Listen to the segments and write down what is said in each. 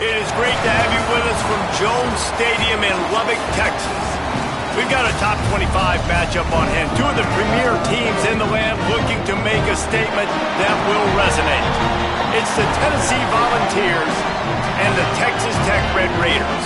It is great to have you with us from Jones Stadium in Lubbock, Texas. We've got a top 25 matchup on hand. Two of the premier teams in the land looking to make a statement that will resonate. It's the Tennessee Volunteers and the Texas Tech Red Raiders.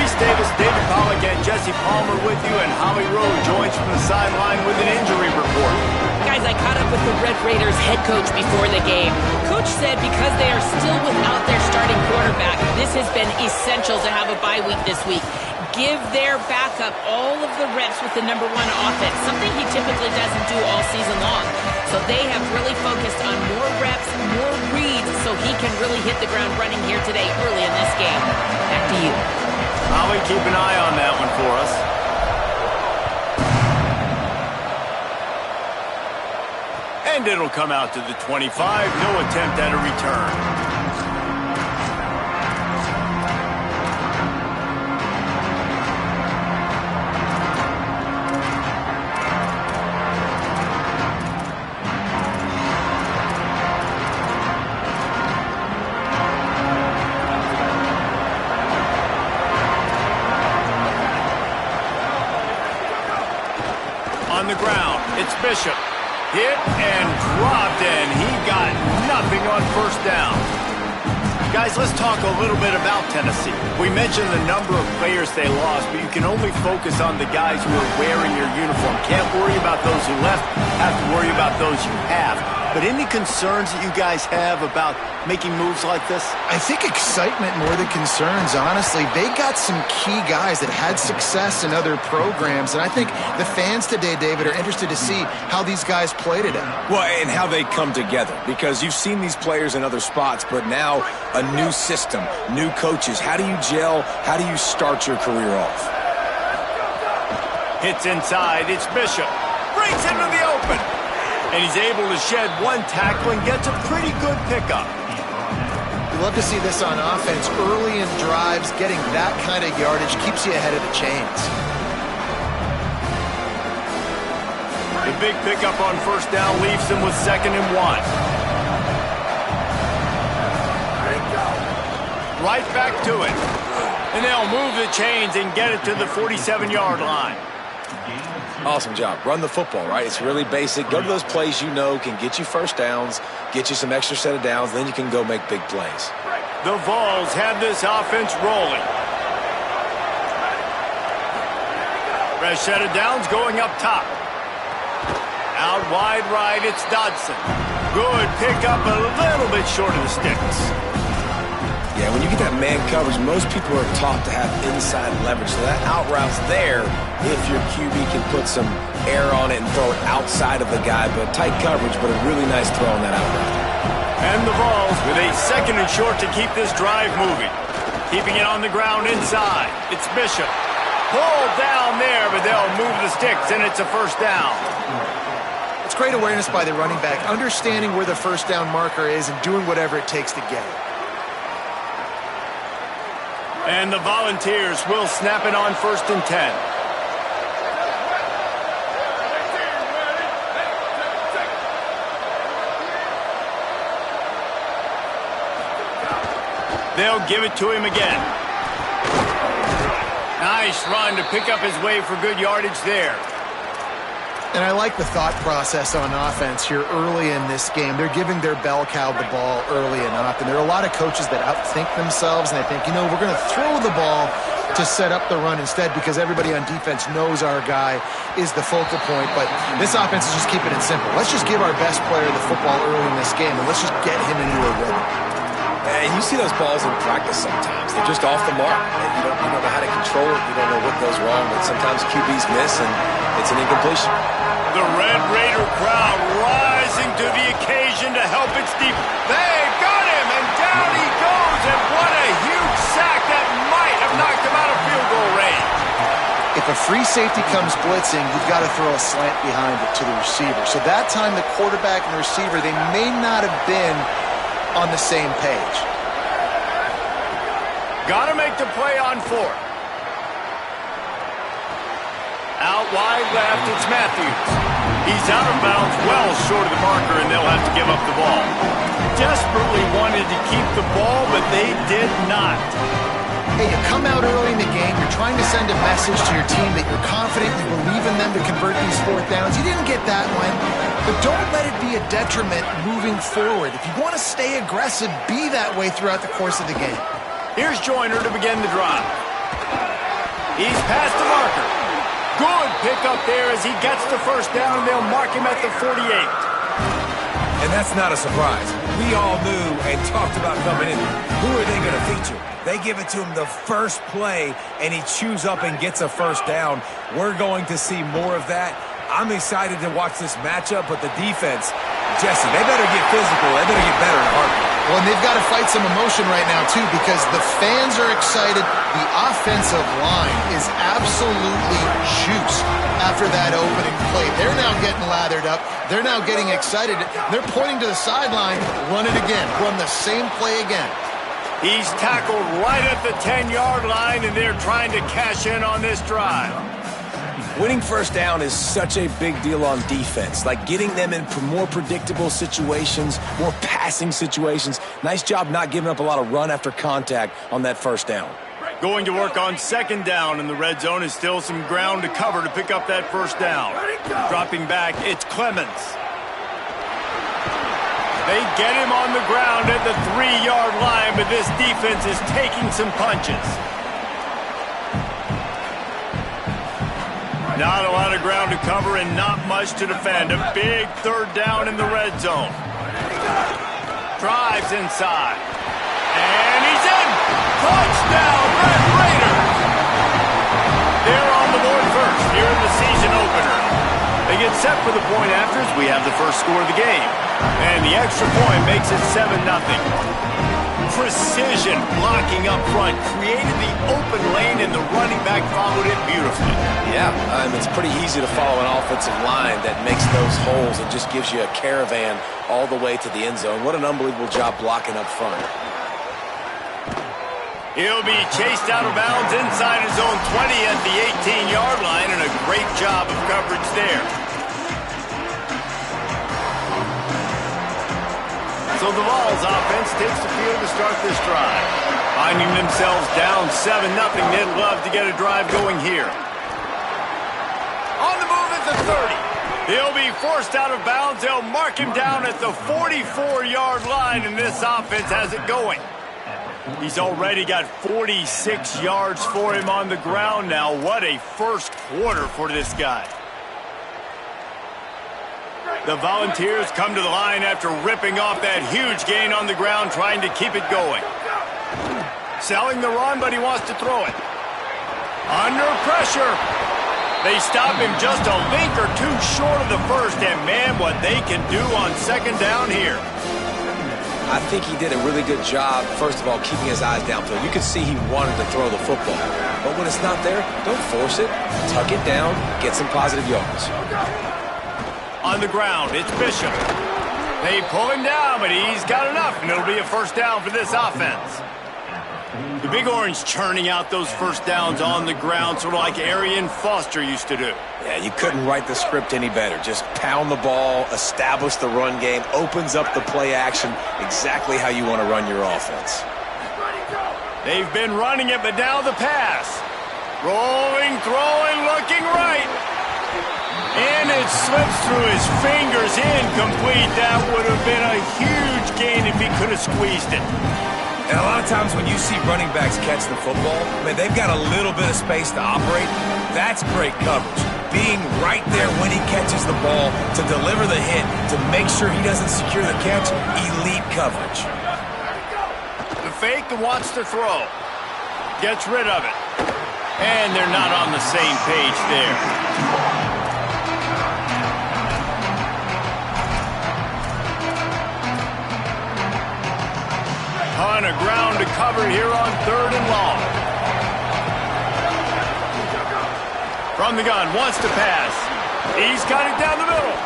Reese Davis, David Pollack, and Jesse Palmer with you, and Holly Rowe joins from the sideline with an injury report. Guys, I caught up with the Red Raiders head coach before the game. Coach said because they are still without their starting quarterback, this has been essential to have a bye week this week. Give their backup all of the reps with the #1 offense, something he typically doesn't do all season long. So they have really focused on more reps, more reads, so he can really hit the ground running here today early in this game. Back to you. Holly, keep an eye on that one for us. And it'll come out to the 25. No attempt at a return. On the ground, it's Bishop. Hit and dropped, and he got nothing on first down. Guys, let's talk a little bit about Tennessee. We mentioned the number of players they lost, but you can only focus on the guys who are wearing your uniform. Can't worry about those who left, have to worry about those you have. But any concerns that you guys have about making moves like this? I think excitement more than concerns, honestly. They got some key guys that had success in other programs, and I think the fans today, David, are interested to see how these guys play today. Well, and how they come together, because you've seen these players in other spots, but now a new system, new coaches. How do you gel? How do you start your career off? Hits inside, it's Bishop. Breaks into the open. And he's able to shed one tackle and gets a pretty good pickup. You love to see this on offense. Early in drives, getting that kind of yardage keeps you ahead of the chains. The big pickup on first down leaves them with 2nd and 1. Right back to it. And they'll move the chains and get it to the 47-yard line. Awesome job. Run the football, right? It's really basic. Go to those plays you know can get you first downs, get you some extra set of downs, then you can go make big plays. The Vols have this offense rolling. Fresh set of downs going up top. Out wide right, it's Dodson. Good pickup, a little bit short of the sticks. Yeah, when you get that man coverage, most people are taught to have inside leverage. So that out route's there if your QB can put some air on it and throw it outside of the guy. But tight coverage, but a really nice throw on that out route. And the Vols with a 2nd and short to keep this drive moving. Keeping it on the ground inside. It's Bishop. Pulled down there, but they'll move the sticks, and it's a first down. It's great awareness by the running back, understanding where the first down marker is and doing whatever it takes to get it. And the Volunteers will snap it on 1st and 10. They'll give it to him again. Nice run to pick up his way for good yardage there. And I like the thought process on offense here early in this game. They're giving their bell cow the ball early and often. There are a lot of coaches that outthink themselves, and they think, you know, we're going to throw the ball to set up the run instead because everybody on defense knows our guy is the focal point. But this offense is just keeping it simple. Let's just give our best player the football early in this game, and let's just get him into a rhythm. And you see those balls in practice sometimes. They're just off the mark. And you don't know how to control it. You don't know what goes wrong. But sometimes QBs miss, and it's an incompletion. The Red Raider crowd rising to the occasion to help its deep. They've got him, and down he goes. And what a huge sack that might have knocked him out of field goal range. If a free safety comes blitzing, you've got to throw a slant behind it to the receiver. So that time the quarterback and the receiver, they may not have been on the same page. Got to make the play on 4th. Out wide left, it's Matthews. He's out of bounds well short of the marker, and they'll have to give up the ball. desperately wanted to keep the ball, but they did not. Hey, you come out early in the game, you're trying to send a message to your team that you're confident, you believe in them to convert these fourth downs. You didn't get that one, but don't let it be a detriment moving forward. If you want to stay aggressive, be that way throughout the course of the game. Here's Joyner to begin the drive. He's past the marker. Good pickup there as he gets the first down, and they'll mark him at the 48. And that's not a surprise. We all knew and talked about coming in. Who are they going to feature? They give it to him the first play, and he chews up and gets a first down. We're going to see more of that. I'm excited to watch this matchup, but the defense, Jesse, they better get physical. They better get better in a heartbeat. Well, and they've got to fight some emotion right now, too, because the fans are excited. The offensive line is absolutely juiced after that opening play. They're now getting lathered up. They're now getting excited. They're pointing to the sideline. Run it again. Run the same play again. He's tackled right at the 10-yard line, and they're trying to cash in on this drive. Winning first down is such a big deal on defense, like getting them in more predictable situations, more passing situations. Nice job not giving up a lot of run after contact on that first down. Going to work on second down in the red zone is still some ground to cover to pick up that first down. Dropping back, it's Clemens. They get him on the ground at the 3-yard line, but this defense is taking some punches. Not a lot of ground to cover and not much to defend. A big third down in the red zone. Drives inside. And he's in! Touchdown, Red Raiders! They're on the board first here in the season opener. They get set for the point afters. We have the first score of the game. And the extra point makes it 7-0. Precision blocking up front created the open lane, and the running back followed it beautifully. Yeah, it's pretty easy to follow an offensive line that makes those holes and just gives you a caravan all the way to the end zone. What an unbelievable job blocking up front. He'll be chased out of bounds inside his own 20 at the 18-yard line, and a great job of coverage there. So the Vols offense takes the field to start this drive. Finding themselves down 7-0, they'd love to get a drive going here. On the move at the 30. He'll be forced out of bounds. They'll mark him down at the 44-yard line, and this offense has it going. He's already got 46 yards for him on the ground now. What a first quarter for this guy. The Volunteers come to the line after ripping off that huge gain on the ground, trying to keep it going. Selling the run, but he wants to throw it. Under pressure. They stop him just a link or two short of the first, and man, what they can do on second down here. I think he did a really good job, first of all, keeping his eyes downfield. You could see he wanted to throw the football. But when it's not there, don't force it. Tuck it down, get some positive yards. On the ground, it's Bishop. They pull him down, but he's got enough, and it'll be a first down for this offense. The Big Orange churning out those first downs on the ground, sort of like Arian Foster used to do. Yeah, you couldn't write the script any better. Just pound the ball, establish the run game, opens up the play action, exactly how you want to run your offense. They've been running it, but now the pass. Rolling, throwing, looking right. And it slips through his fingers, incomplete. That would have been a huge gain if he could have squeezed it. And a lot of times when you see running backs catch the football, man, they've got a little bit of space to operate. That's great coverage. Being right there when he catches the ball to deliver the hit, to make sure he doesn't secure the catch, elite coverage. The fake that wants to throw. Gets rid of it. And they're not on the same page there. Ton of ground to cover here on third and long. From the gun, wants to pass. He's got it down the middle.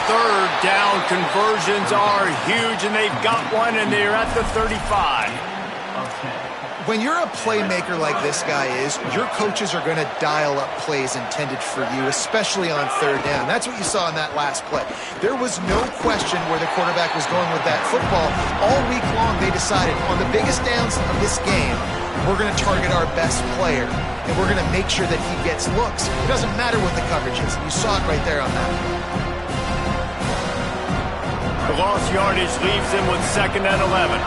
Third down conversions are huge, and they've got one, and they're at the 35. When you're a playmaker like this guy is, your coaches are going to dial up plays intended for you, especially on third down. That's what you saw in that last play. There was no question where the quarterback was going with that football. All week long, they decided on the biggest downs of this game, we're going to target our best player, and we're going to make sure that he gets looks. It doesn't matter what the coverage is. You saw it right there on that. The lost yardage leaves them with 2nd and 11.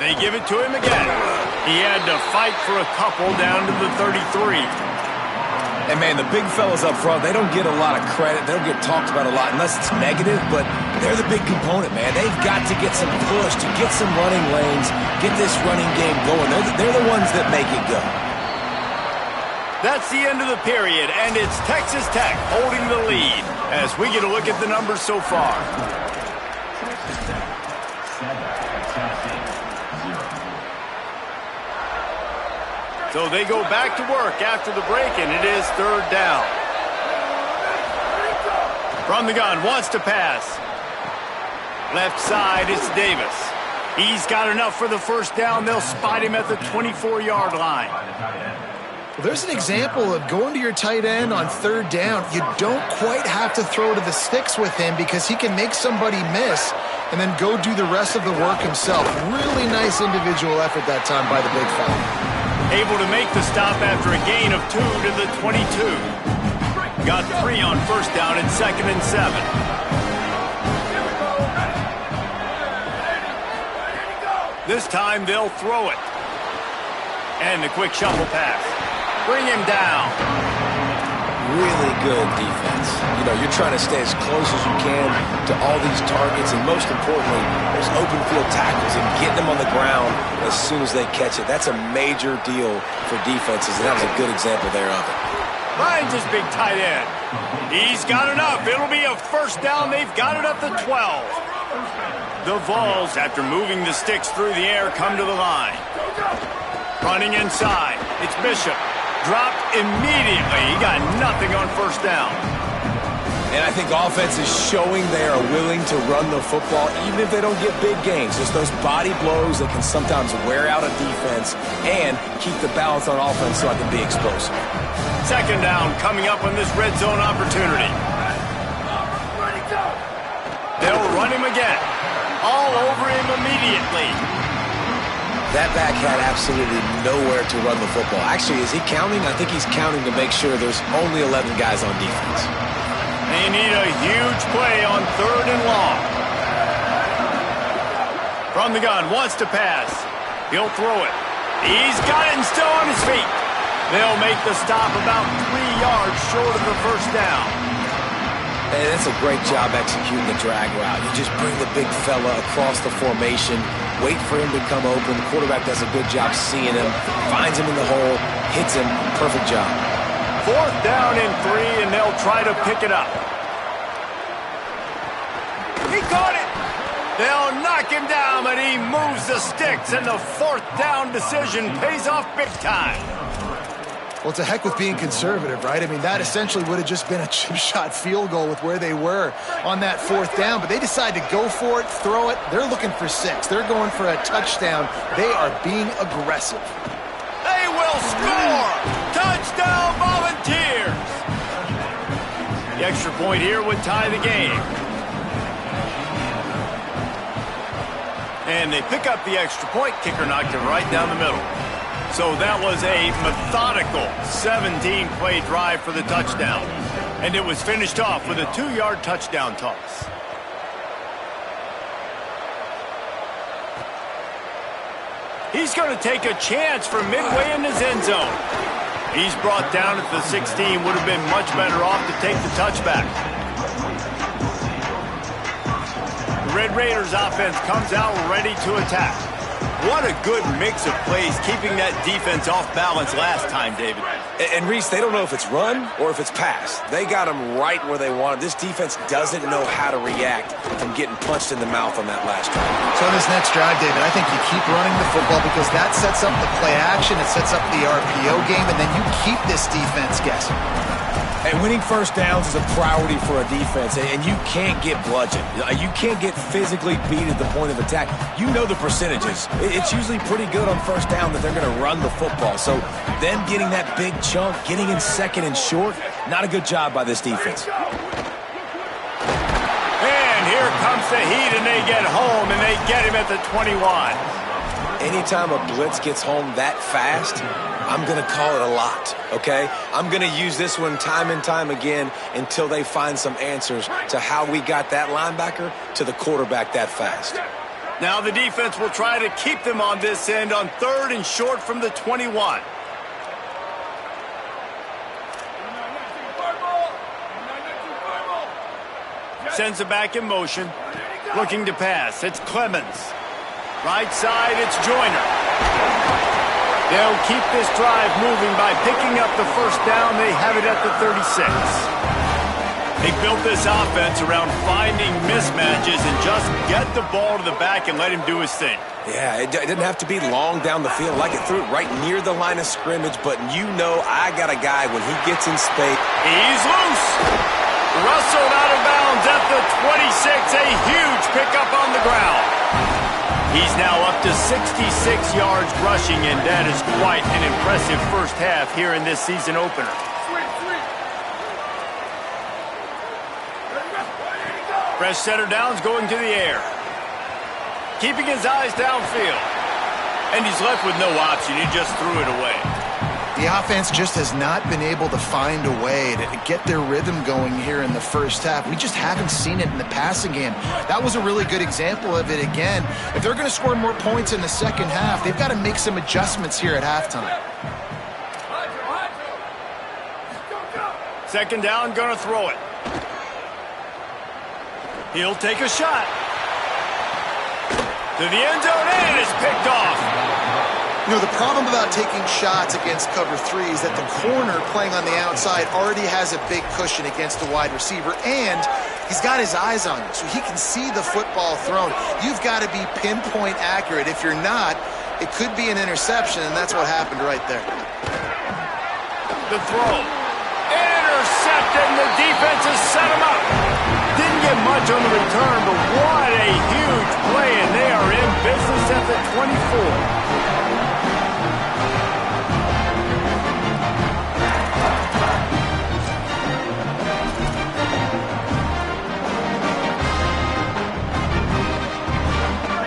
They give it to him again. He had to fight for a couple down to the 33. And, man, the big fellas up front, they don't get a lot of credit. They don't get talked about a lot unless it's negative, but they're the big component, man. They've got to get some push, to get some running lanes, get this running game going. They're the ones that make it go. That's the end of the period, and it's Texas Tech holding the lead as we get a look at the numbers so far. So they go back to work after the break, and it is 3rd down. From the gun, wants to pass. Left side, it's Davis. He's got enough for the 1st down. They'll spot him at the 24-yard line. Well, there's an example of going to your tight end on 3rd down. You don't quite have to throw to the sticks with him because he can make somebody miss and then go do the rest of the work himself. Really nice individual effort that time by the big fella. Able to make the stop after a gain of 2 to the 22. Got 3 on 1st down and 2nd and 7. This time they'll throw it. And the quick shuffle pass. Bring him down. Really good defense. You know, you're trying to stay as close as you can to all these targets, and most importantly, those open field tackles and getting them on the ground as soon as they catch it. That's a major deal for defenses, and that was a good example there of it. Finds his big tight end. He's got enough. It'll be a 1st down. They've got it at the 12. The Vols, after moving the sticks through the air, come to the line. Running inside. It's Bishop. Dropped immediately. He got nothing on 1st down. And I think offense is showing they are willing to run the football, even if they don't get big gains. Just those body blows that can sometimes wear out a defense and keep the balance on offense so I can be explosive. 2nd down coming up on this red zone opportunity. They'll run him again. All over him immediately. That back had absolutely nowhere to run the football. Actually, is he counting? I think he's counting to make sure there's only 11 guys on defense. They need a huge play on 3rd and long. From the gun, wants to pass. He'll throw it. He's got it and still on his feet. They'll make the stop about 3 yards short of the 1st down. Hey, that's a great job executing the drag route. You just bring the big fella across the formation, wait for him to come open. The quarterback does a good job seeing him, finds him in the hole, hits him. Perfect job. 4th down and 3, and they'll try to pick it up. He caught it. They'll knock him down, but he moves the sticks, and the 4th down decision pays off big time. Well, it's a heck with being conservative, right? I mean, that essentially would have just been a chip shot field goal with where they were on that 4th down, but they decide to go for it, throw it. They're looking for 6. They're going for a touchdown. They are being aggressive. They will score! Touchdown, Volunteers! The extra point here would tie the game. And they pick up the extra point. Kicker knocked it right down the middle. So that was a methodical 17-play drive for the touchdown. And it was finished off with a 2-yard touchdown toss. He's going to take a chance from midway in his end zone. He's brought down at the 16. Would have been much better off to take the touchback. The Red Raiders offense comes out ready to attack. What a good mix of plays, keeping that defense off balance last time, David. And Reese, they don't know if it's run or if it's pass. They got them right where they want it. This defense doesn't know how to react from getting punched in the mouth on that last drive. So on this next drive, David, I think you keep running the football because that sets up the play action, it sets up the RPO game, and then you keep this defense guessing. And winning first downs is a priority for a defense, and you can't get bludgeoned. You can't get physically beat at the point of attack. You know the percentages. It's usually pretty good on first down that they're going to run the football. So them getting that big chunk, getting in second and short, not a good job by this defense. And here comes the heat, and they get home, and they get him at the 21. Anytime a blitz gets home that fast, I'm going to call it a lot, okay? I'm going to use this one time and time again until they find some answers to how we got that linebacker to the quarterback that fast. Now the defense will try to keep them on this end on 3rd and short from the 21. Sends it back in motion. Looking to pass. It's Clemens. Right side, it's Joyner. They'll keep this drive moving by picking up the first down. They have it at the 36. They built this offense around finding mismatches and just get the ball to the back and let him do his thing. Yeah, it didn't have to be long down the field. Like it threw it right near the line of scrimmage, but you know I got a guy when he gets in space. He's loose. Rustled out of bounds at the 26. A huge pickup on the ground. He's now up to 66 yards rushing, and that is quite an impressive first half here in this season opener. Fresh center downs going to the air. Keeping his eyes downfield. And he's left with no option. He just threw it away. The offense just has not been able to find a way to get their rhythm going here in the first half. We just haven't seen it in the passing game. That was a really good example of it again. If they're going to score more points in the second half, they've got to make some adjustments here at halftime. Second down, going to throw it. He'll take a shot. To the end zone, and it's picked off. You know, the problem about taking shots against cover 3 is that the corner playing on the outside already has a big cushion against the wide receiver, and he's got his eyes on you, so he can see the football thrown. You've got to be pinpoint accurate. If you're not, it could be an interception, and that's what happened right there. The throw. Intercepted, and the defense has set him up. Didn't get much on the return, but what a huge play, and they are in business at the 24.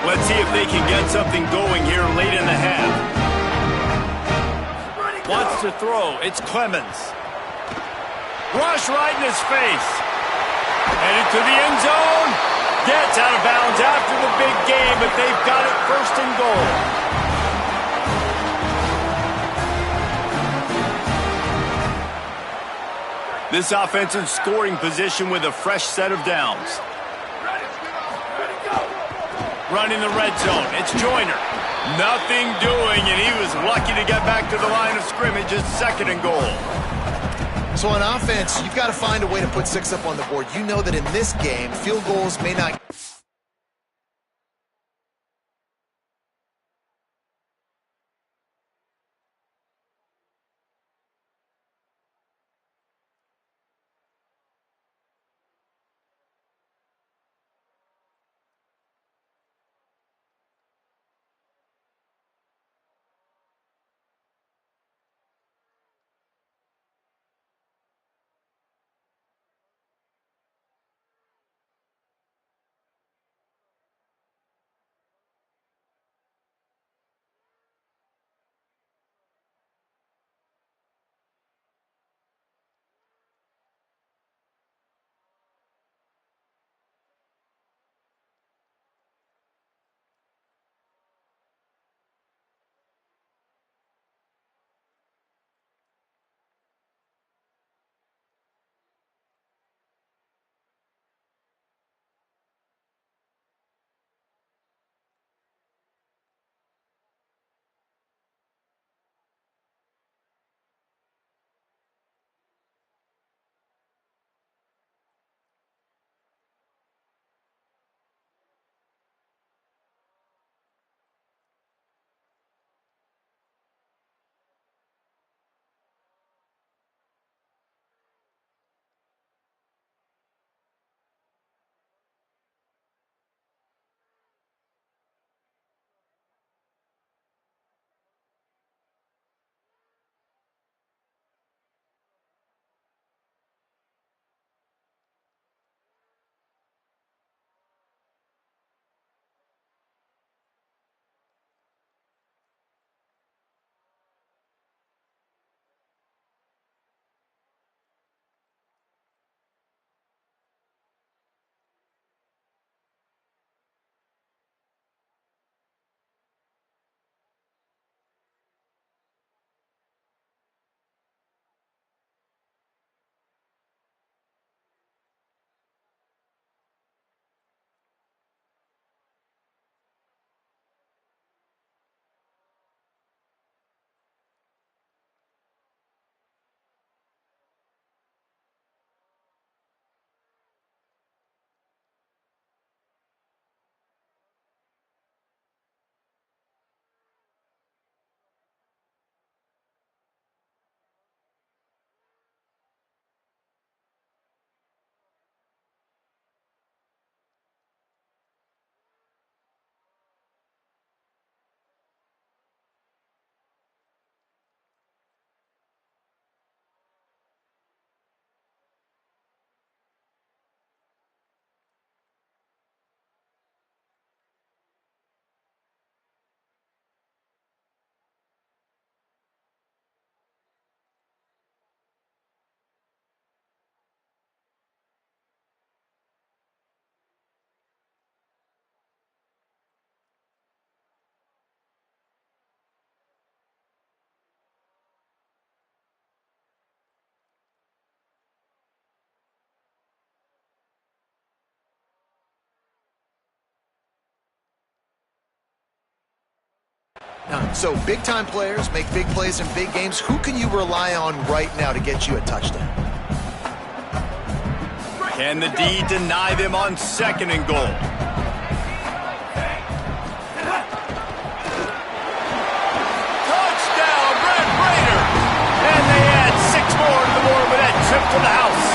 Let's see if they can get something going here late in the half. Wants to throw. It's Clemens. Rush right in his face. Headed to the end zone. Gets out of bounds after the big game, but they've got it 1st and goal. This offense in scoring position with a fresh set of downs. Running the red zone. It's Joyner. Nothing doing, and he was lucky to get back to the line of scrimmage. It's 2nd and goal. So on offense, you've got to find a way to put 6 up on the board. You know that in this game, field goals may not So big-time players make big plays in big games. Who can you rely on right now to get you a touchdown? Can the D deny them on 2nd and goal? Touchdown, Red Raider! And they add 6 more to the board with that trip to the house.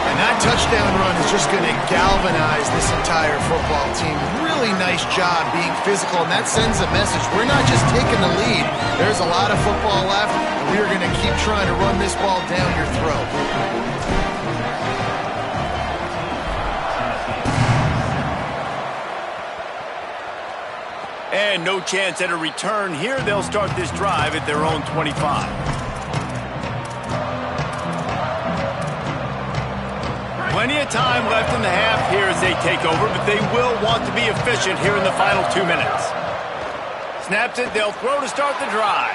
And that touchdown run is just going to galvanize this entire football team. Really nice job being physical, and that sends a message. We're not just taking the lead. There's a lot of football left, and we are going to keep trying to run this ball down your throat. And no chance at a return here. They'll start this drive at their own 25. Plenty of time left in the half here as they take over, but they will want to be efficient here in the final 2 minutes. Snaps it, they'll throw to start the drive.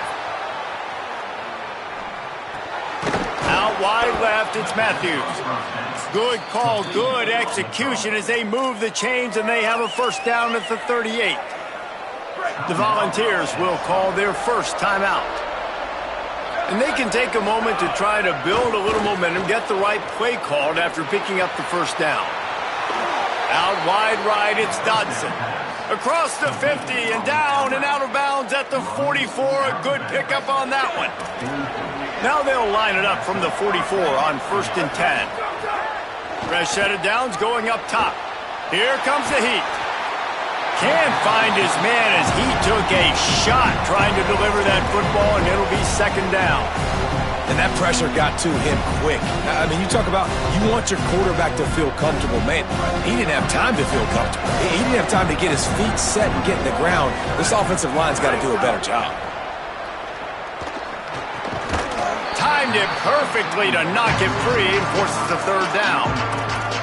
Out wide left, it's Matthews. Good call, good execution as they move the chains, and they have a first down at the 38. The Volunteers will call their first timeout. And they can take a moment to try to build a little momentum, get the right play called after picking up the first down. Out wide right, it's Dodson. Across the 50 and down and out of bounds at the 44. A good pickup on that one. Now they'll line it up from the 44 on 1st and 10. Fresh set of downs going up top. Here comes the heat. Can't find his man as he took a shot trying to deliver that football, and it'll be 2nd down. And that pressure got to him quick. I mean, you talk about you want your quarterback to feel comfortable. Man, he didn't have time to feel comfortable. He didn't have time to get his feet set and get in the ground. This offensive line's got to do a better job. Timed it perfectly to knock it free and forces a 3rd down.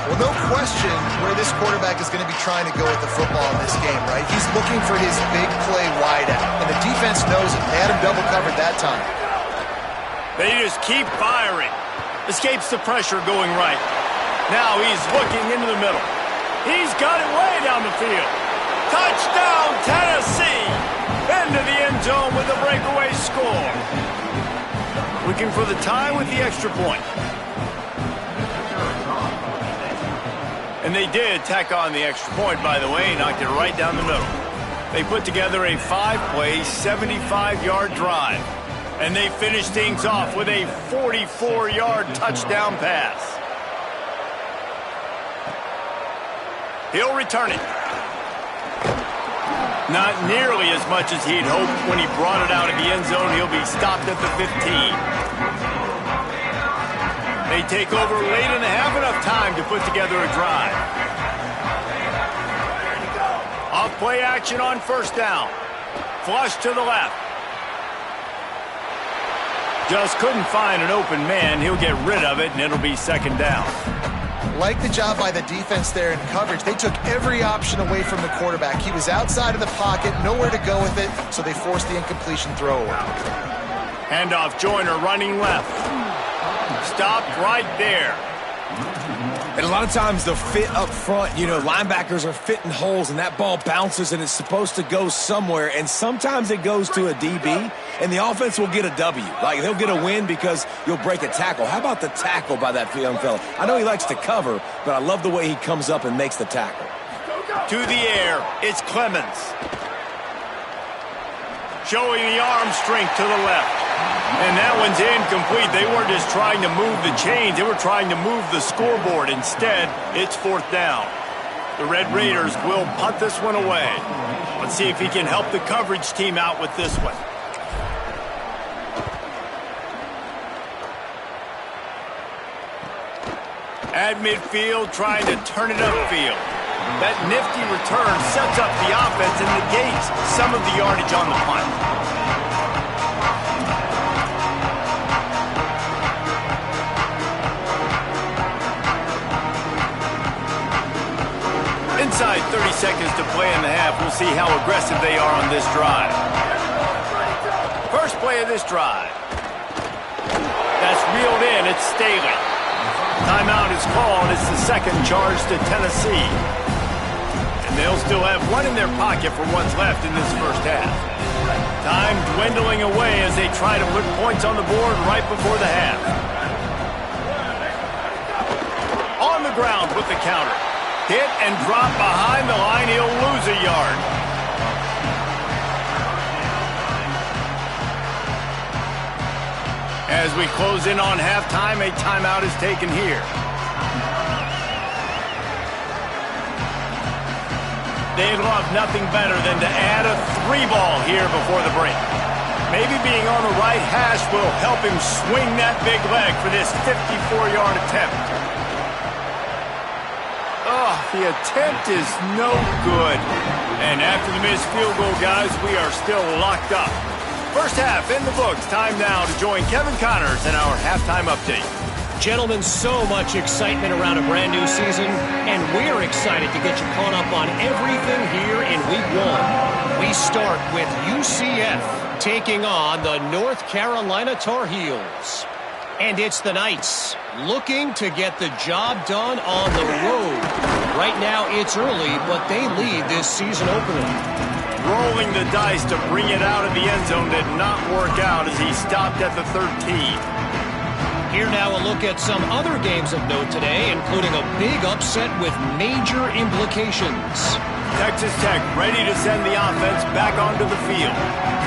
Well, no question where this quarterback is going to be trying to go with the football in this game, right? He's looking for his big play wide out, and the defense knows it. They had him double covered that time. They just keep firing. Escapes the pressure going right. Now he's looking into the middle. He's got it way down the field. Touchdown, Tennessee! Into the end zone with a breakaway score. Looking for the tie with the extra point. And they did tack on the extra point, by the way, knocked it right down the middle. They put together a 5-play, 75-yard drive. And they finished things off with a 44-yard touchdown pass. He'll return it. Not nearly as much as he'd hoped when he brought it out of the end zone. He'll be stopped at the 15. They take over late in the half, enough time to put together a drive. Off play action on 1st down. Flush to the left. Just couldn't find an open man. He'll get rid of it, and it'll be 2nd down. Like the job by the defense there in coverage. They took every option away from the quarterback. He was outside of the pocket, nowhere to go with it, so they forced the incompletion throwaway. Handoff, Joyner running left. Stopped right there. And a lot of times the fit up front, you know, linebackers are fitting holes and that ball bounces and it's supposed to go somewhere, and sometimes it goes to a DB and the offense will get a W. Like, they'll get a win because you'll break a tackle. How about the tackle by that young fella? I know he likes to cover, but I love the way he comes up and makes the tackle. To the air, it's Clemens. Showing the arm strength to the left. And that one's incomplete. They weren't just trying to move the chains. They were trying to move the scoreboard. Instead, it's 4th down. The Red Raiders will punt this one away. Let's see if he can help the coverage team out with this one. At midfield, trying to turn it upfield. That nifty return sets up the offense and negates some of the yardage on the punt. Inside 30 seconds to play in the half. We'll see how aggressive they are on this drive. First play of this drive. That's reeled in. It's Staley. Timeout is called. It's the 2nd charge to Tennessee. And they'll still have one in their pocket for what's left in this first half. Time dwindling away as they try to put points on the board right before the half. On the ground with the counter. Hit and drop behind the line. He'll lose a yard. As we close in on halftime, a timeout is taken here. They'd love nothing better than to add a 3-ball here before the break. Maybe being on the right hash will help him swing that big leg for this 54-yard attempt. Oh, the attempt is no good. And after the missed field goal, guys, we are still locked up. First half in the books. Time now to join Kevin Connors in our halftime update. Gentlemen, so much excitement around a brand new season, and we're excited to get you caught up on everything here in Week 1. We start with UCF taking on the North Carolina Tar Heels. And it's the Knights looking to get the job done on the road. Right now it's early, but they lead this season opener. Rolling the dice to bring it out of the end zone did not work out as he stopped at the 13. Here now a look at some other games of note today, including a big upset with major implications. Texas Tech ready to send the offense back onto the field.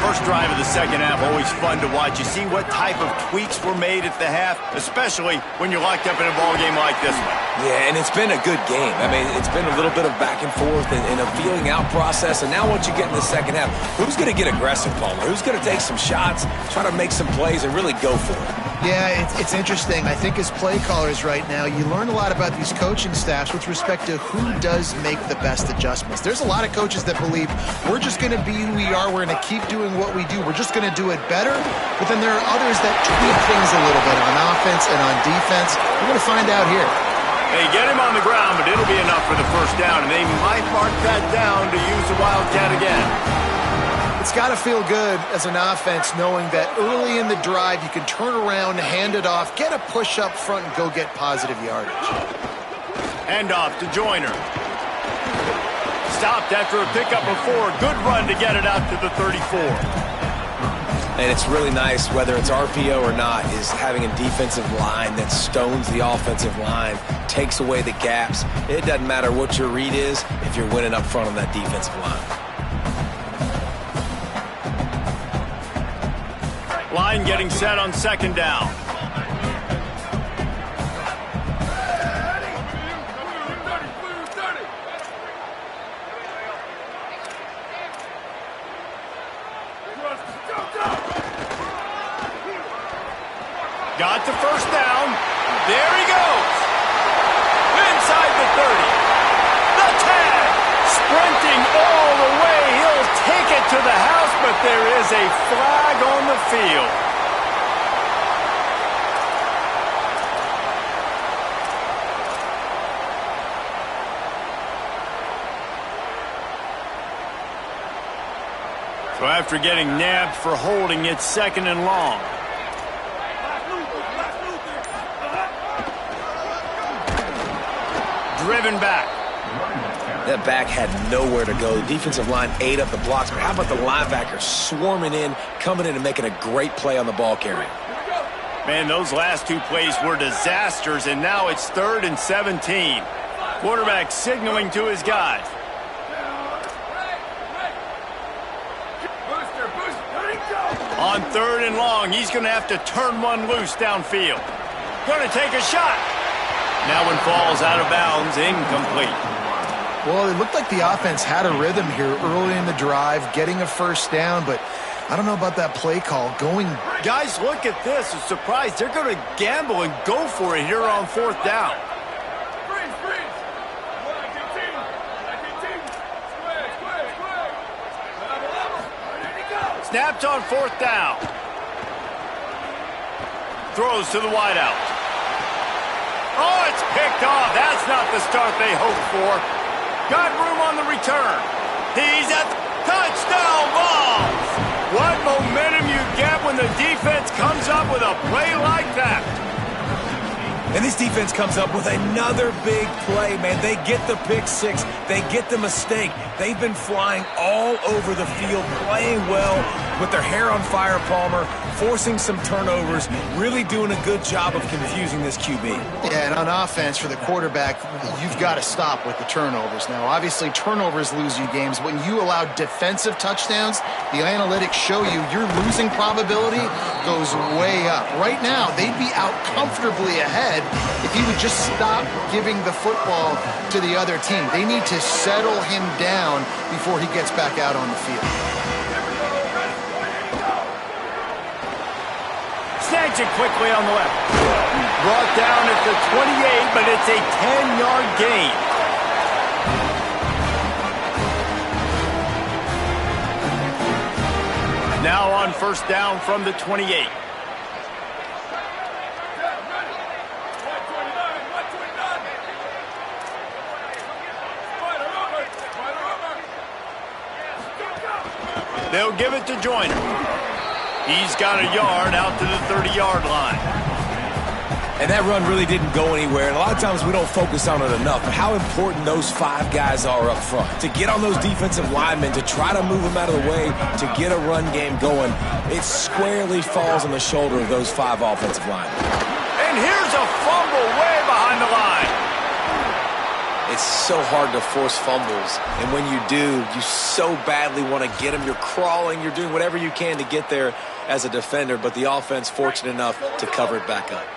First drive of the second half, always fun to watch. You see what type of tweaks were made at the half, especially when you're locked up in a ball game like this one. Yeah, and it's been a good game. I mean, it's been a little bit of back and forth and a feeling out process. And now once you get in the second half, who's going to get aggressive, Palmer? Who's going to take some shots, try to make some plays, and really go for it? Yeah, it's interesting. I think as play callers right now, you learn a lot about these coaching staffs with respect to who does make the best adjustments. There's a lot of coaches that believe we're just going to be who we are. We're going to keep doing what we do. We're just going to do it better. But then there are others that tweak things a little bit on offense and on defense. We're going to find out here. They get him on the ground, but it'll be enough for the first down, and they might mark that down to use the Wildcat again. It's got to feel good as an offense knowing that early in the drive you can turn around, hand it off, get a push up front, and go get positive yardage. Hand off to Joyner. Stopped after a pickup of 4. Good run to get it out to the 34. And it's really nice, whether it's RPO or not, is having a defensive line that stones the offensive line, takes away the gaps. It doesn't matter what your read is if you're winning up front on that defensive line. Line getting set on second down. Got the first down. There he goes. Inside the 30. The tag. Sprinting all the way. He'll take it to the house, but there is a flag on the field. So after getting nabbed for holding, it's second and long. Driven back. That back had nowhere to go. The defensive line ate up the blocks, but how about the linebacker swarming in, coming in and making a great play on the ball carrier? Man, those last 2 plays were disasters, and now it's 3rd and 17. Quarterback signaling to his guys. On 3rd and long, he's going to have to turn one loose downfield. Going to take a shot. That one falls out of bounds, incomplete. Well, it looked like the offense had a rhythm here early in the drive, getting a first down, but I don't know about that play call. Guys, look at this. I'm surprised. They're going to gamble and go for it here on 4th down. Snapped on 4th down. Throws to the wideout. Oh, it's picked off. That's not the start they hoped for. Got room on the return. He's at the touchdown ball. What momentum you get when the defense comes up with a play like that. And this defense comes up with another big play, man. They get the pick six. They get the mistake. They've been flying all over the field, playing well with their hair on fire, Palmer, forcing some turnovers, really doing a good job of confusing this QB. Yeah, and on offense for the quarterback, you've got to stop with the turnovers. Now, obviously, turnovers lose you games. When you allow defensive touchdowns, the analytics show you your losing probability goes way up. Right now, they'd be out comfortably ahead if he would just stop giving the football to the other team. They need to settle him down before he gets back out on the field. Snatch it quickly on the left. Brought down at the 28, but it's a 10-yard gain. Now on first down from the 28. They'll give it to Joyner. He's got a yard out to the 30-yard line. And that run really didn't go anywhere. And a lot of times we don't focus on it enough. But how important those five guys are up front. To get on those defensive linemen, to try to move them out of the way, to get a run game going, it squarely falls on the shoulder of those five offensive linemen. And here's a fumble way behind the line. It's so hard to force fumbles, and when you do, you so badly want to get them. You're crawling, you're doing whatever you can to get there as a defender, but the offense fortunate enough to cover it back up.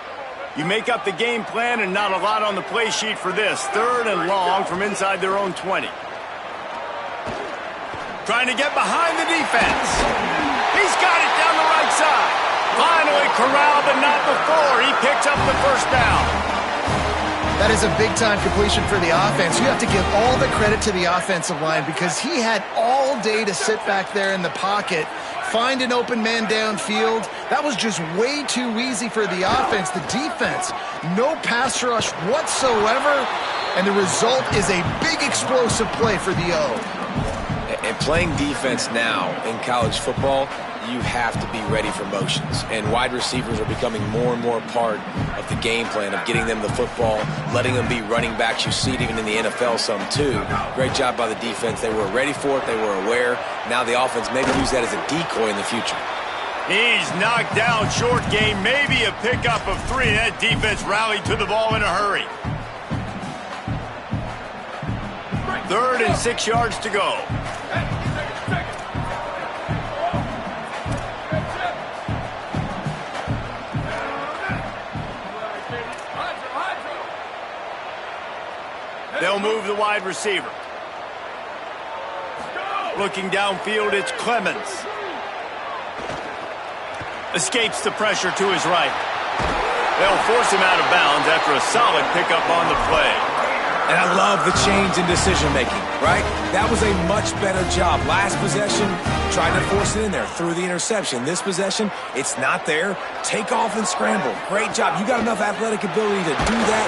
You make up the game plan and not a lot on the play sheet for this. Third and long from inside their own 20. Trying to get behind the defense. He's got it down the right side. Finally corralled, but not before. He picks up the first down. That is a big-time completion for the offense. You have to give all the credit to the offensive line because he had all day to sit back there in the pocket, find an open man downfield. That was just way too easy for the offense. The defense, no pass rush whatsoever, and the result is a big explosive play for the O. And playing defense now in college football, you have to be ready for motions. And wide receivers are becoming more and more a part of the game plan of getting them the football, letting them be running backs. You see it even in the NFL some too. Great job by the defense. They were ready for it. They were aware. Now the offense maybe use that as a decoy in the future. He's knocked down short game, maybe a pickup of 3. That defense rallied to the ball in a hurry. 3rd and 6 yards to go. They'll move the wide receiver. Looking downfield, it's Clemens. Escapes the pressure to his right. They'll force him out of bounds after a solid pickup on the play. And I love the change in decision-making, right? That was a much better job. Last possession, tried to force it in there, threw the interception. This possession, it's not there. Take off and scramble. Great job. You got enough athletic ability to do that.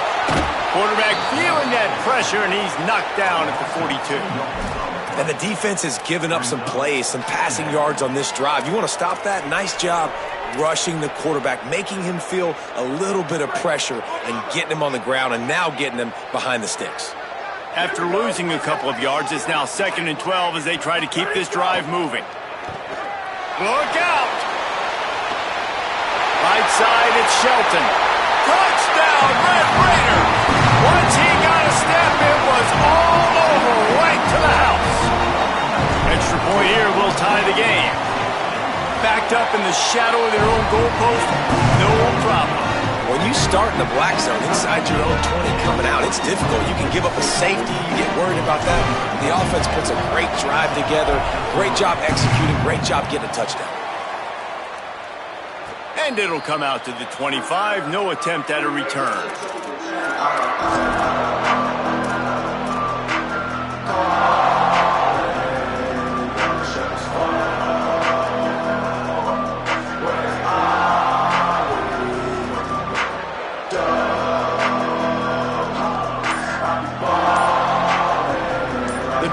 Quarterback feeling that pressure, and he's knocked down at the 42. And the defense has given up some plays, some passing yards on this drive. You want to stop that? Nice job rushing the quarterback, making him feel a little bit of pressure and getting him on the ground and now getting him behind the sticks. After losing a couple of yards, it's now 2nd and 12 as they try to keep this drive moving. Look out! Right side, it's Shelton. Touchdown, Red Raider! Once he got a step, it was all over, right to the house. Extra point here will tie the game. Backed up in the shadow of their own goalpost, no problem. When you start in the black zone inside your own 20 coming out, it's difficult. You can give up a safety. You get worried about that. The offense puts a great drive together. Great job executing. Great job getting a touchdown. And it'll come out to the 25. No attempt at a return.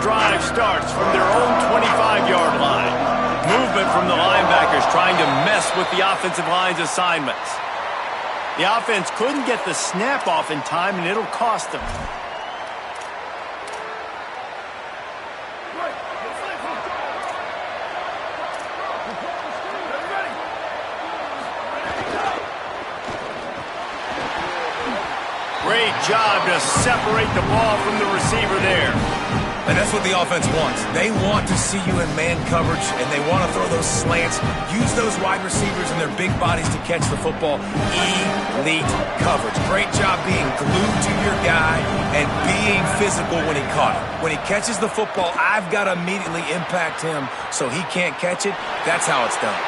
Drive starts from their own 25-yard line. Movement from the linebackers trying to mess with the offensive line's assignments. The offense couldn't get the snap off in time, and it'll cost them. Great job to separate the ball from the receiver there. And that's what the offense wants. They want to see you in man coverage, and they want to throw those slants, use those wide receivers and their big bodies to catch the football. Elite coverage. Great job being glued to your guy and being physical when he caught it. When he catches the football, I've got to immediately impact him so he can't catch it. That's how it's done.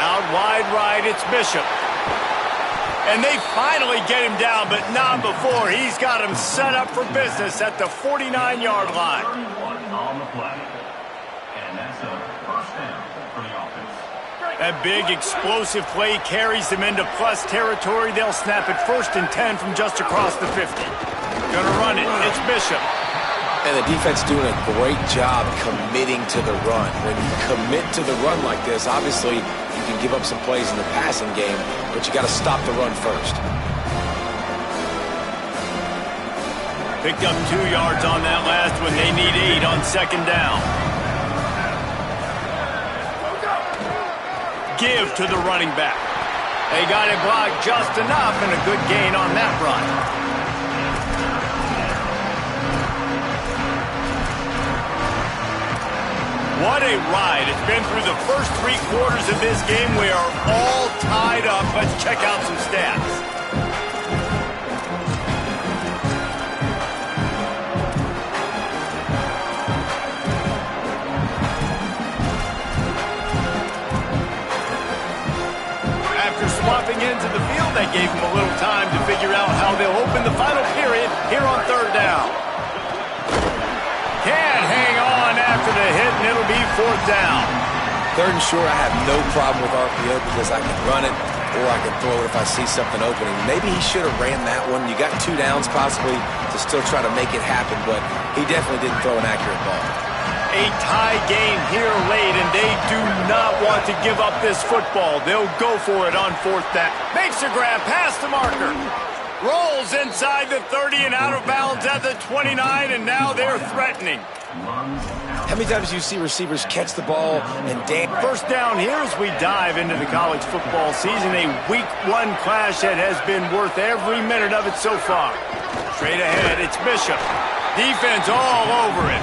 Out wide right, it's Bishop. And they finally get him down, but not before. He's got him set up for business at the 49-yard line. That big, explosive play carries them into plus territory. They'll snap it 1st and 10 from just across the 50. Gonna run it. It's Bishop. And the defense doing a great job committing to the run. When you commit to the run like this, obviously you can give up some plays in the passing game, but you got to stop the run first. Picked up 2 yards on that last one. They need 8 on 2nd down. Give to the running back. They got it blocked just enough, and a good gain on that run. What a ride. It's been through the first 3 quarters of this game. We are all tied up. Let's check out some stats. After swapping into the field, that gave them a little time to figure out how they'll open the final period here on 3rd down. Can't hang on after the hit, and it'll be 4th down. 3rd and short, I have no problem with RPO because I can run it or I can throw it if I see something opening. Maybe he should have ran that one. You got 2 downs possibly to still try to make it happen, but he definitely didn't throw an accurate ball. A tie game here late, and they do not want to give up this football. They'll go for it on 4th down. Makes a grab past the marker. Rolls inside the 30 and out of bounds at the 29, and now they're threatening. How many times do you see receivers catch the ball and dance? 1st down here as we dive into the college football season. A week 1 clash that has been worth every minute of it so far. Straight ahead, it's Bishop. Defense all over it.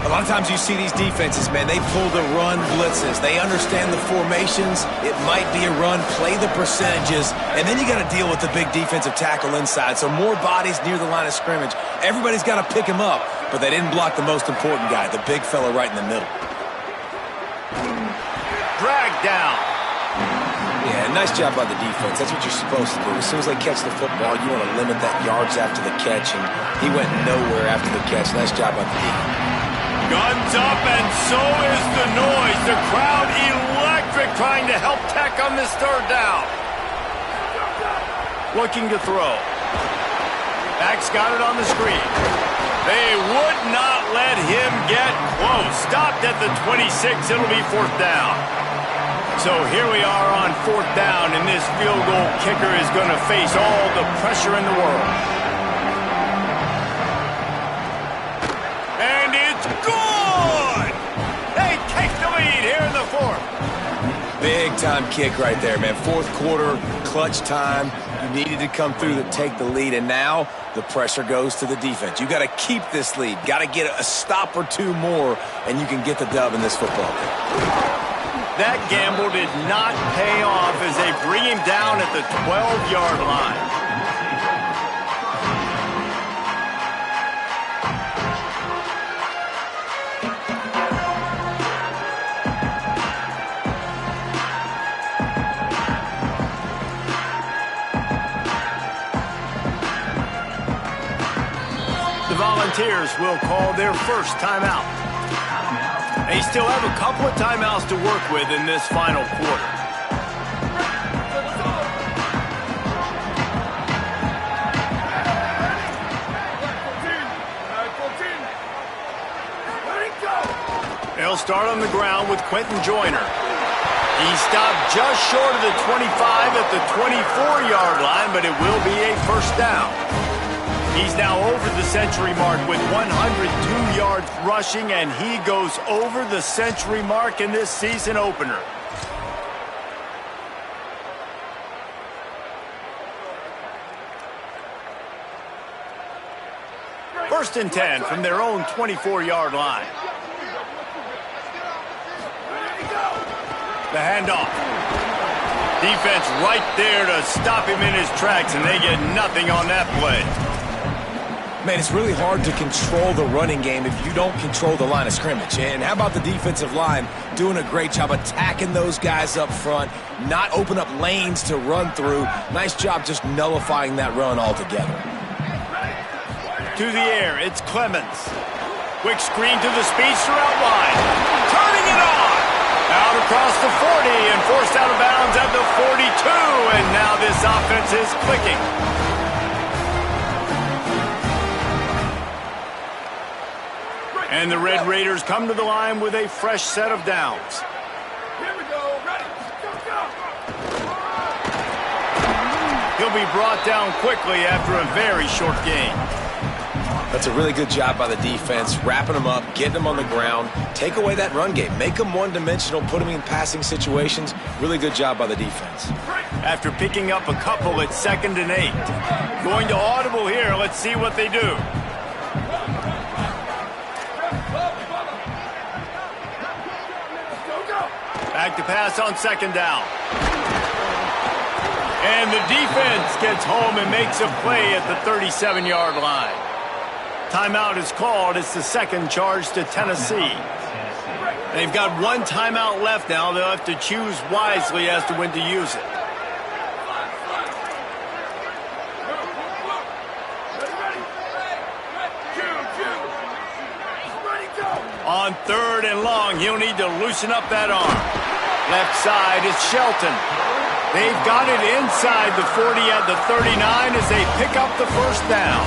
A lot of times you see these defenses, man, they pull the run blitzes. They understand the formations. It might be a run, play the percentages, and then you got to deal with the big defensive tackle inside. So more bodies near the line of scrimmage. Everybody's got to pick him up, but they didn't block the most important guy, the big fella right in the middle. Drag down. Yeah, nice job by the defense. That's what you're supposed to do. As soon as they catch the football, you want to limit that yards after the catch, and he went nowhere after the catch. Nice job by the defense. Guns up, and so is the noise. The crowd electric, trying to help Tech on this 3rd down. Looking to throw. Max got it on the screen. They would not let him get close. Stopped at the 26. It'll be 4th down. So here we are on 4th down, and this field goal kicker is going to face all the pressure in the world. And it's good! They take the lead here in the 4th. Big time kick right there, man. 4th quarter, clutch time. You needed to come through to take the lead, and now the pressure goes to the defense. You got to keep this lead. Got to get a stop or 2 more, and you can get the dub in this football game. That gamble did not pay off as they bring him down at the 12-yard line. The Volunteers will call their first timeout. They still have a couple of timeouts to work with in this final quarter. They'll start on the ground with Quentin Joyner. He stopped just short of the 25 at the 24-yard line, but it will be a first down. He's now over the century mark with 102 yards rushing, and he goes over the century mark in this season opener. First and 10 from their own 24-yard line. The handoff. Defense right there to stop him in his tracks, and they get nothing on that play. Man, it's really hard to control the running game if you don't control the line of scrimmage. And how about the defensive line doing a great job attacking those guys up front, not open up lanes to run through. Nice job just nullifying that run altogether. To the air, it's Clemens. Quick screen to the speedster out wide. Turning it on. Out across the 40 and forced out of bounds at the 42. And now this offense is clicking. And the Red Raiders come to the line with a fresh set of downs. Here we go. Ready. Go. He'll be brought down quickly after a very short game. That's a really good job by the defense, wrapping them up, getting them on the ground, take away that run game, make them one-dimensional, put them in passing situations. Really good job by the defense. After picking up a couple at 2nd and 8. Going to audible here. Let's see what they do. Back to pass on 2nd down. And the defense gets home and makes a play at the 37-yard line. Timeout is called. It's the second charge to Tennessee. They've got one timeout left now. They'll have to choose wisely as to when to use it. On 3rd and long, he'll need to loosen up that arm. Left side is Shelton. They've got it inside the 40 at the 39 as they pick up the first down.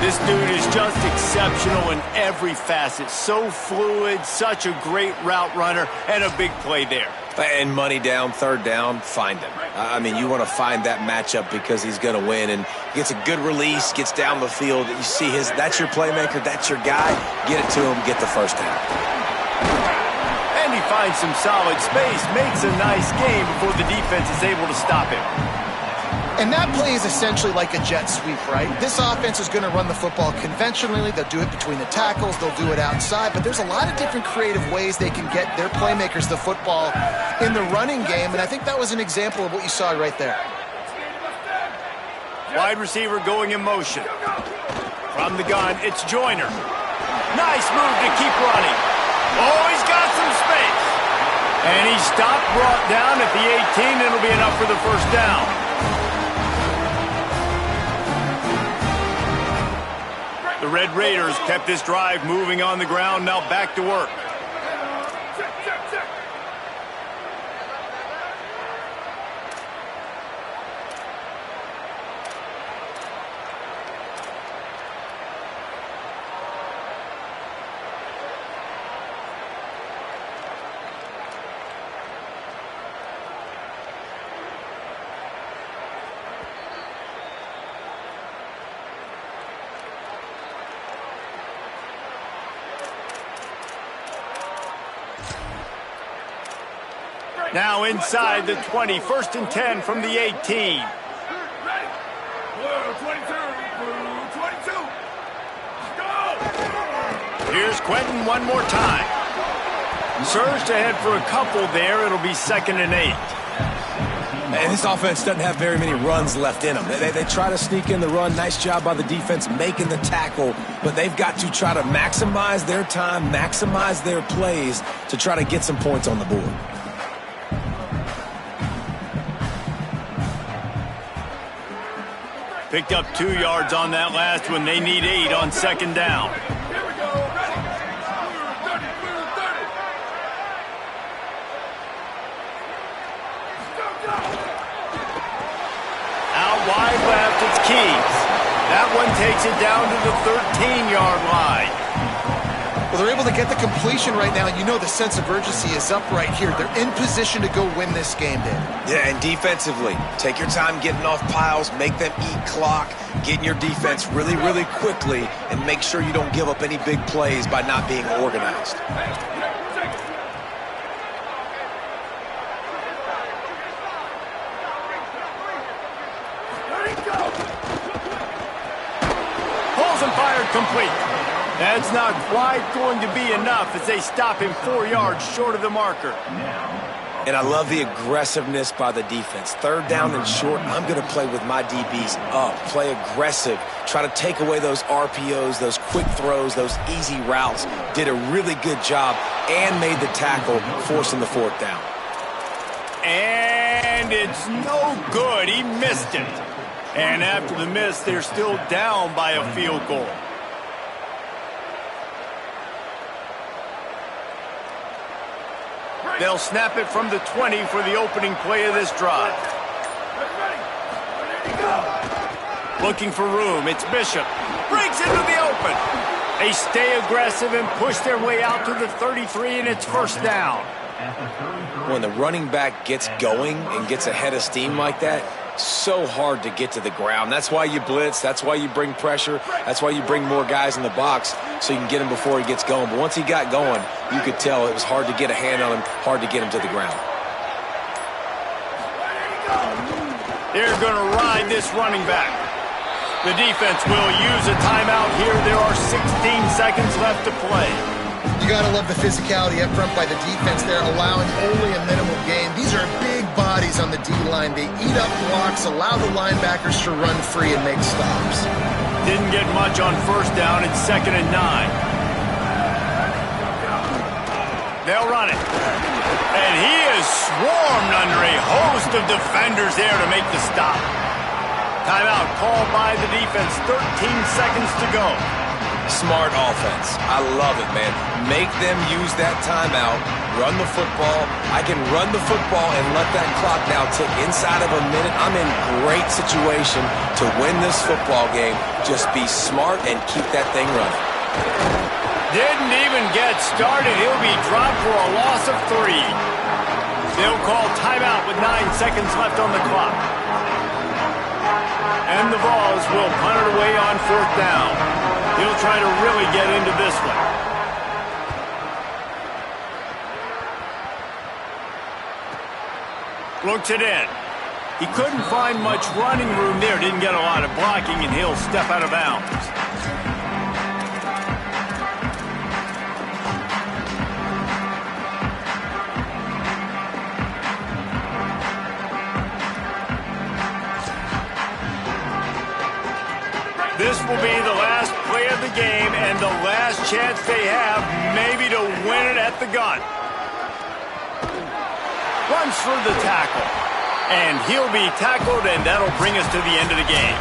This dude is just exceptional in every facet. So fluid, such a great route runner, and a big play there. And money down, 3rd down, find him. I mean, you want to find that matchup because he's going to win. And gets a good release, gets down the field. You see that's your playmaker, that's your guy. Get it to him, get the first down. And he finds some solid space, makes a nice game before the defense is able to stop him. And that play is essentially like a jet sweep, right? This offense is going to run the football conventionally. They'll do it between the tackles. They'll do it outside. But there's a lot of different creative ways they can get their playmakers the football in the running game. And I think that was an example of what you saw right there. Wide receiver going in motion. From the gun, it's Joyner. Nice move to keep running. Oh, he's got some space. And he stopped, brought down at the 18. It'll be enough for the first down. The Red Raiders kept this drive moving on the ground, now back to work. Now inside the 20, 1st and 10 from the 18. Ready. Blue 22. Go. Here's Quentin one more time. Surged ahead for a couple there. It'll be 2nd and 8. And this offense doesn't have very many runs left in them. They try to sneak in the run. Nice job by the defense making the tackle. But they've got to try to maximize their time, maximize their plays to try to get some points on the board. Picked up 2 yards on that last one. They need 8 on 2nd down. Here we go. Ready. Blue 30. Go. Out wide left, it's Keys. That one takes it down to the 13-yard line. Well, they're able to get the completion right now. You know the sense of urgency is up right here. They're in position to go win this game, Dave. Yeah, and defensively, take your time getting off piles, make them eat clock, get in your defense really, really quickly, and make sure you don't give up any big plays by not being organized. Pulls and fired complete. That's not quite going to be enough as they stop him 4 yards short of the marker. And I love the aggressiveness by the defense. Third down and short, I'm going to play with my DBs up. Play aggressive. Try to take away those RPOs, those quick throws, those easy routes. Did a really good job and made the tackle, forcing the fourth down. And it's no good. He missed it. And after the miss, they're still down by a field goal. They'll snap it from the 20 for the opening play of this drive. Looking for room. It's Bishop. Breaks into the open. They stay aggressive and push their way out to the 33, and it's first down. When the running back gets going and gets ahead of steam like that, so hard to get to the ground. That's why you blitz. That's why you bring pressure. That's why you bring more guys in the box so you can get him before he gets going. But once he got going, you could tell it was hard to get a hand on him, hard to get him to the ground. They're going to ride this running back. The defense will use a timeout here. There are 16 seconds left to play. You got to love the physicality up front by the defense. They're allowing only a minimal gain. These are big bodies on the D-line. They eat up blocks, allow the linebackers to run free and make stops. Didn't get much on first down. It's 2nd and 9. They'll run it. And he is swarmed under a host of defenders there to make the stop. Timeout called by the defense. 13 seconds to go. Smart offense. I love it, man. Make them use that timeout, run the football. I can run the football and let that clock now tick inside of a minute. I'm in great situation to win this football game. Just be smart and keep that thing running. Didn't even get started. He'll be dropped for a loss of 3. They'll call timeout with 9 seconds left on the clock. And the Vols will punt it away on 4th down. He'll try to really get into this one. Looks it in. He couldn't find much running room there. Didn't get a lot of blocking, and he'll step out of bounds. This will be the last play of the game and the last chance they have maybe to win it at the gun. Runs for the tackle. And he'll be tackled, and that'll bring us to the end of the game.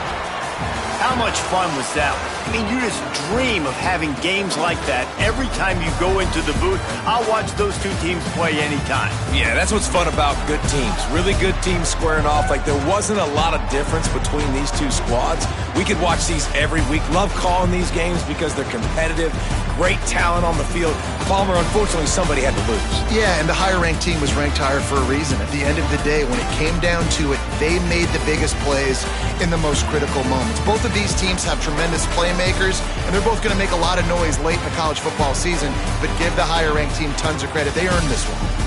How much fun was that? I mean, you just dream of having games like that every time you go into the booth. I'll watch those two teams play anytime. Yeah, that's what's fun about good teams. Really good teams squaring off. Like, there wasn't a lot of difference between these two squads. We could watch these every week. Love calling these games because they're competitive. Great talent on the field. Palmer, unfortunately, somebody had to lose. Yeah, and the higher-ranked team was ranked higher for a reason. At the end of the day, when it came down to it, they made the biggest plays in the most critical moments. Both of these teams have tremendous playmakers, and they're both going to make a lot of noise late in the college football season, but give the higher-ranked team tons of credit. They earned this one.